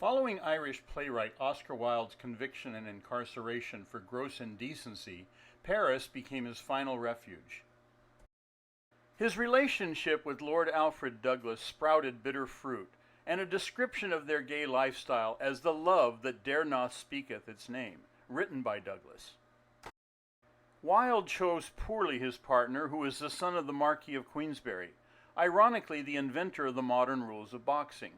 Following Irish playwright Oscar Wilde's conviction and incarceration for gross indecency, Paris became his final refuge. His relationship with Lord Alfred Douglas sprouted bitter fruit, and a description of their gay lifestyle as the love that dare not speaketh its name, written by Douglas. Wilde chose poorly his partner, who was the son of the Marquis of Queensberry, ironically the inventor of the modern rules of boxing.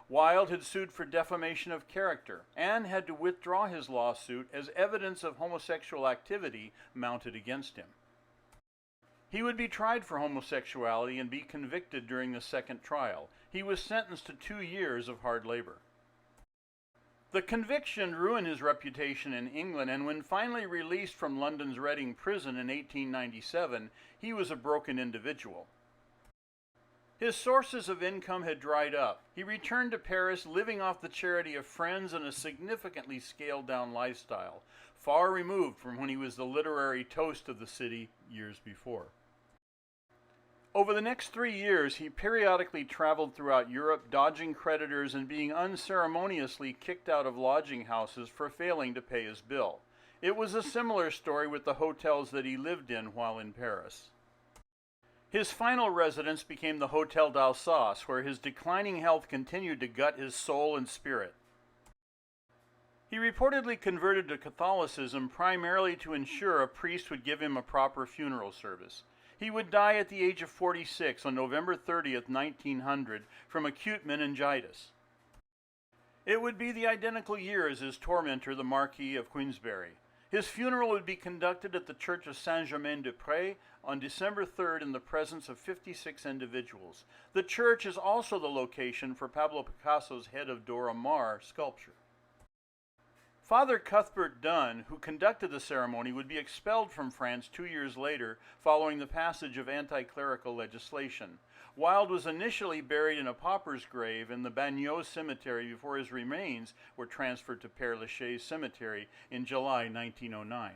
Wilde had sued for defamation of character and had to withdraw his lawsuit as evidence of homosexual activity mounted against him. He would be tried for homosexuality and be convicted during the second trial. He was sentenced to 2 years of hard labor. The conviction ruined his reputation in England, and when finally released from London's Reading prison in 1897, he was a broken individual. His sources of income had dried up. He returned to Paris, living off the charity of friends and a significantly scaled-down lifestyle, far removed from when he was the literary toast of the city years before. Over the next 3 years, he periodically traveled throughout Europe, dodging creditors and being unceremoniously kicked out of lodging houses for failing to pay his bill. It was a similar story with the hotels that he lived in while in Paris. His final residence became the Hotel d'Alsace, where his declining health continued to gut his soul and spirit. He reportedly converted to Catholicism primarily to ensure a priest would give him a proper funeral service. He would die at the age of 46 on November 30th, 1900, from acute meningitis. It would be the identical year as his tormentor, the Marquis of Queensberry. His funeral would be conducted at the Church of Saint-Germain-des-Prés on December 3rd in the presence of 56 individuals. The church is also the location for Pablo Picasso's Head of Dora Maar sculpture. Father Cuthbert Dunn, who conducted the ceremony, would be expelled from France 2 years later following the passage of anti-clerical legislation. Wilde was initially buried in a pauper's grave in the Bagneux Cemetery before his remains were transferred to Père Lachaise Cemetery in July 1909.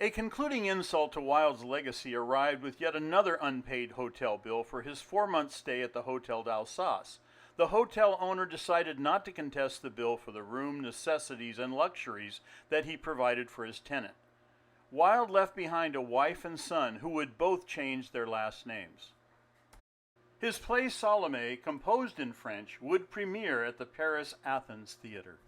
A concluding insult to Wilde's legacy arrived with yet another unpaid hotel bill for his 4-month stay at the Hotel d'Alsace. The hotel owner decided not to contest the bill for the room, necessities, and luxuries that he provided for his tenant. Wilde left behind a wife and son who would both change their last names. His play Salome, composed in French, would premiere at the Paris Athens Theatre.